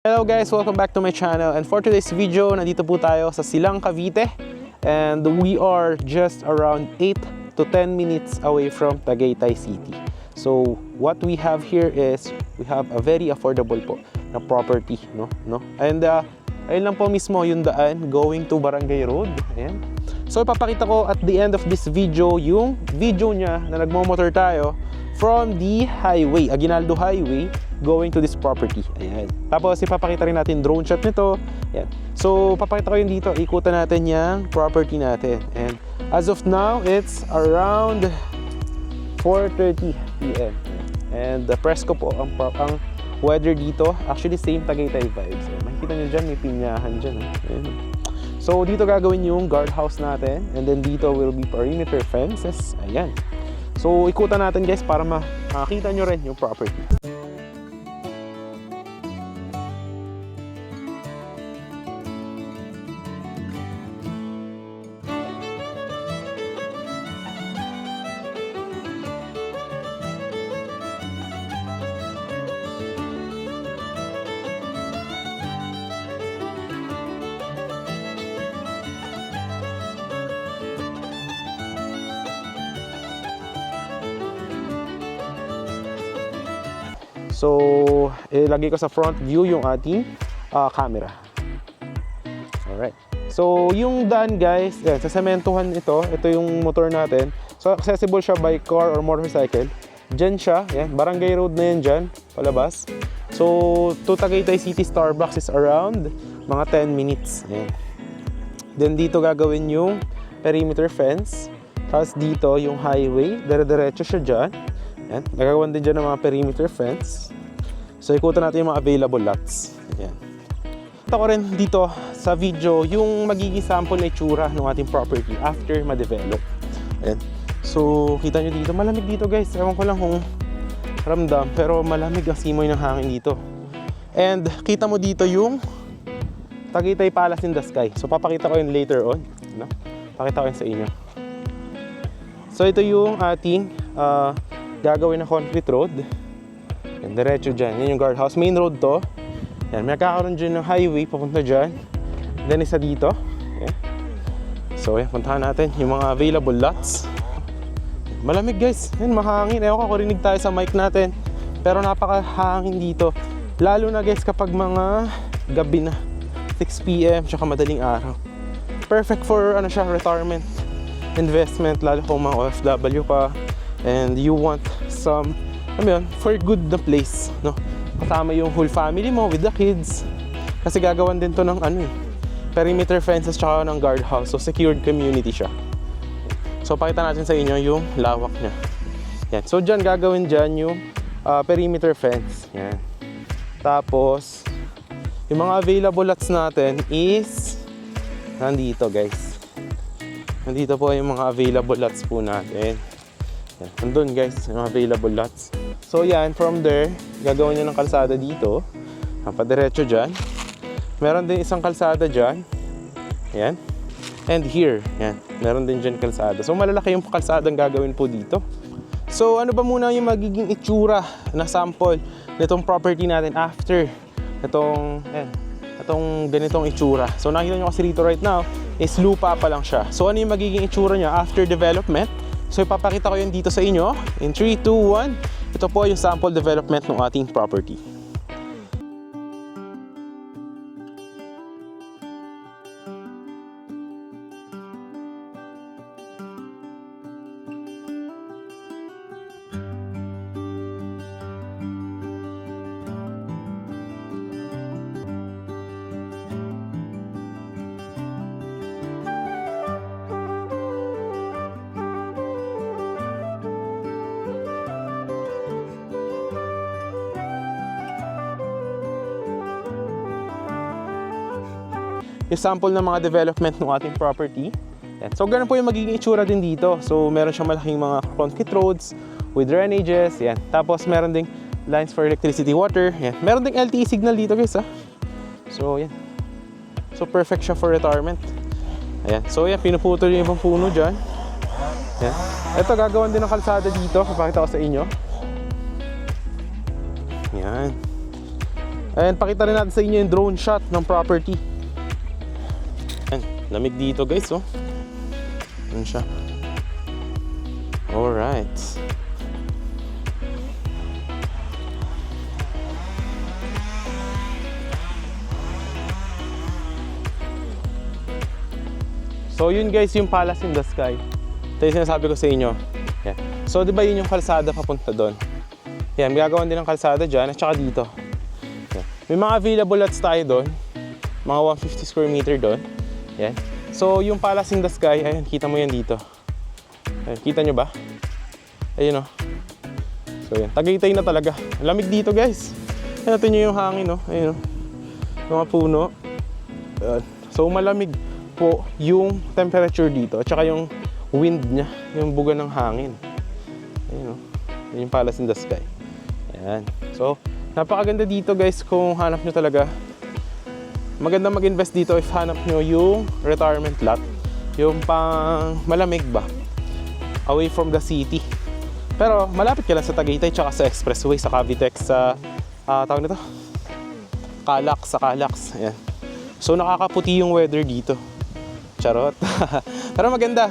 Hello guys, welcome back to my channel, and for today's video, nandito po tayo sa Silang, Cavite, and we are just around 8 to 10 minutes away from Tagaytay City. So what we have here is we have a very affordable po na property, no? And ayun lang po mismo yung daan going to Barangay Road. Ayan. So ipapakita ko at the end of this video yung video niya na nagmo-motor tayo from the highway, Aguinaldo Highway, going to this property. Ayan. Tapos ipapakita rin natin drone shot nito. Ayan. So papakita ko yun dito, ikutan natin yung property natin. And as of now, it's around 4:30 PM. And the press ko po, ang weather dito, actually same Tagaytay vibes. Ayan. Makikita nyo dyan, may pinyahan dyan. Ayan. So dito gagawin yung guardhouse natin, and then dito will be perimeter fences. Ayan. So ikutan natin guys para makita nyo rin yung property. So, ilagay ko sa front view yung ating camera. Alright. So, yung daan guys, yan, sa sementohan ito yung motor natin. So, accessible siya by car or motorcycle. Diyan siya, yan, Barangay Road na yan dyan, palabas. So, to Tagaytay City Starbucks is around mga 10 minutes. Yan. Then, dito gagawin yung perimeter fence. Tapos dito yung highway, dire-diretso siya dyan. Ayan. Nagagawan din dyan ng mga perimeter fence. So ikutan natin yung mga available lots. Ayan. Ito ko rin dito sa video yung magiging sample na itsura ng ating property after ma-develop. Ayan. So kita nyo dito, malamig dito guys. Ewan ko lang kung ramdam, pero malamig ang simoy ng hangin dito. And kita mo dito yung Tagaytay Palace in the sky. So papakita ko yun later on, no? Pakita ko yun sa inyo. So ito yung ating gagawin na concrete road. Yan, diretso dyan. Yan yung guardhouse. Main road to. Yan, may kakaroon dyan ng highway papunta dyan. Then isa dito. Yan. So yan, puntahan natin yung mga available lots. Malamig guys. Yan, mahangin. Ewan ko, kurinig tayo sa mic natin. Pero napakahangin dito. Lalo na guys kapag mga gabi na. 6 PM tsaka madaling araw. Perfect for ano siya, retirement investment. Lalo kung mga OFW pa. And you want some, for good na place, no? Kasama yung whole family mo with the kids. Kasi gagawan din to ng perimeter fences tsaka ng guardhouse. So secured community siya. So pakita natin sa inyo yung lawak niya. Yan. So dyan gagawin dyan yung perimeter fence. Yan. Tapos yung mga available lots natin is nandito guys. Nandito po yung mga available lots po natin. Yan. Nandun guys, yung available lots. So yan, from there, gagawin nyo ng kalsada dito. Padiretso dyan. Meron din isang kalsada dyan. Yan. And here, yan. Meron din dyan kalsada. So malalaki yung kalsadang gagawin po dito. So ano ba muna yung magiging itsura na sample nitong property natin after itong ganitong itsura. So nakita nyo kasi rito right now is lupa pa lang siya. So ano yung magiging itsura niya after development? So ipapakita ko yun dito sa inyo. In 3, 2, 1. Ito po yung sample development ng ating property. Yung sample ng mga development ng ating property. Yan. So ganun po yung magiging itsura din dito. So meron siyang malaking mga concrete roads with drainages. Yan. Tapos meron ding lines for electricity, water. Yan. Meron ding LTE signal dito guys ha. So yan. So perfect siya for retirement. Ayan. So yan, pinuputol yung ibang puno dyan. Yan. Ito gagawin din ng kalsada dito. Papakita ko sa inyo. Yan. And pakita rin natin sa inyo yung drone shot ng property. Ayan, lamig dito guys, oh. Ayan siya. Alright. So yun guys, yung Palace in the Sky. Ito yung sinasabi ko sa inyo. Yan. So di ba yun yung kalsada papunta doon? Yan, gagawan din ng kalsada dyan at saka dito. Yan. May mga available lots tayo doon. Mga 150 square meter doon. Yan. So yung Palace in the Sky, ayun, kita mo yan dito. Ayun, kita nyo ba? Ayun o. So yan, Tagaytay na talaga. Lamig dito guys. Ayun, natin nyo yung hangin o. Ayun o. Mga puno. Ayun. So malamig po yung temperature dito at saka yung wind niya, yung buga ng hangin. Ayun, yun yung Palace in the Sky. Ayan. So, napakaganda dito guys kung hanap nyo talaga. Maganda mag-invest dito if hanap nyo yung retirement lot. Yung pang malamig ba? Away from the city. Pero malapit ka lang sa Tagaytay tsaka sa expressway, sa Cavitex, sa tawag nito? Calax. Ayan. So, nakakaputi yung weather dito. Charot. Pero maganda,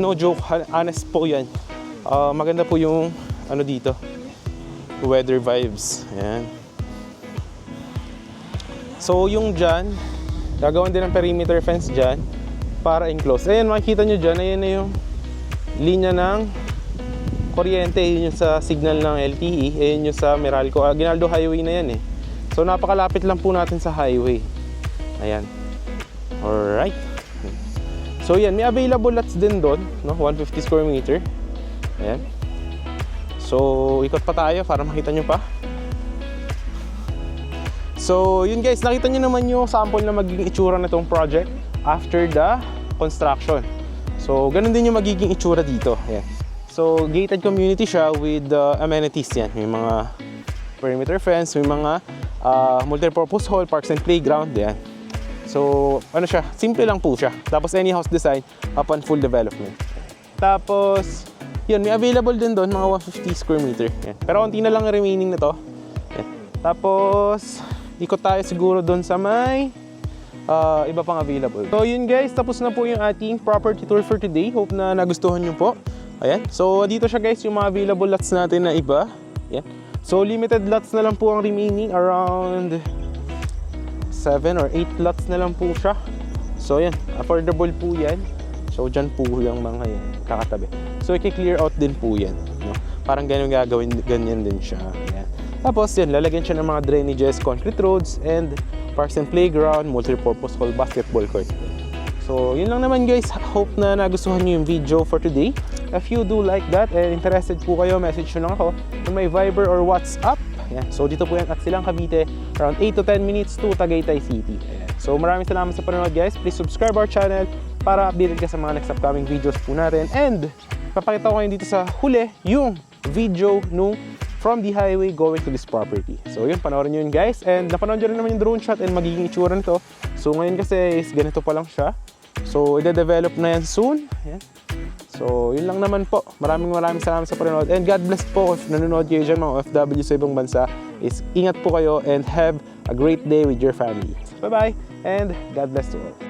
no joke, honest po yan. Maganda po yung ano dito, weather vibes. Ayan. So yung dyan, gagawin din ng perimeter fence dyan para enclose. Ayan, makikita nyo dyan, ayan na yung linya ng kuryente. Yun yung sa signal ng LTE, ayan yung sa Meralco. Aguinaldo Highway na yan eh. So napakalapit lang po natin sa highway. Ayan. Alright. So yan, may available lots din doon, no? 150 square meter. Ayan. So, ikot pa tayo para makita nyo pa. So, yun guys, nakita nyo naman yung sample na magiging itsura na itong project after the construction. So, ganun din yung magiging itsura dito. Ayan. So, gated community siya with amenities yan. May mga perimeter fence, may mga multi-purpose hall, parks and playground. Ayan. So, ano siya, simple lang po siya. Tapos any house design upon full development. Tapos, yun, may available din doon, mga 150 square meter. Yan. Pero konti na lang remaining na to. Yan. Tapos, ikot tayo siguro doon sa may iba pang available. So, yun guys, tapos na po yung ating property tour for today. Hope na nagustuhan nyo po. Ayan. So, dito siya guys, yung mga available lots natin na iba. Yan. So, limited lots na lang po ang remaining, around 7 or 8 lots na lang po siya. So yan, affordable po yan. So dyan po yung mga yan, kakatabi. So i-clear out din po yan, no? Parang ganyan gagawin, ganyan din siya. Yan. Tapos yan, lalagyan siya ng mga drainages, concrete roads, and parks and playground, multi-purpose hall, basketball court. So yun lang naman guys, hope na nagustuhan nyo yung video for today. If you do like that and interested po kayo, message nyo lang ako on my Viber or WhatsApp. Yan. So dito po yan at Silang Cavite, around 8 to 10 minutes to Tagaytay City. Ayan. So maraming salamat sa panonood guys. Please subscribe our channel para updated ka sa mga next upcoming videos po natin. And papakita ko kayo dito sa huli yung video nung from the highway going to this property. So yun, panoorin nyo yun guys. And napanood nyo rin naman yung drone shot and magiging itsura nito. So ngayon kasi is ganito pa lang siya. So ide-develop na yan soon. Ayan. So, yun lang naman po. Maraming salamat sa panonood. And God bless po if nanonood kayo dyan, mga OFW sa ibang bansa. Ingat po kayo and have a great day with your family. Bye-bye and God bless to all.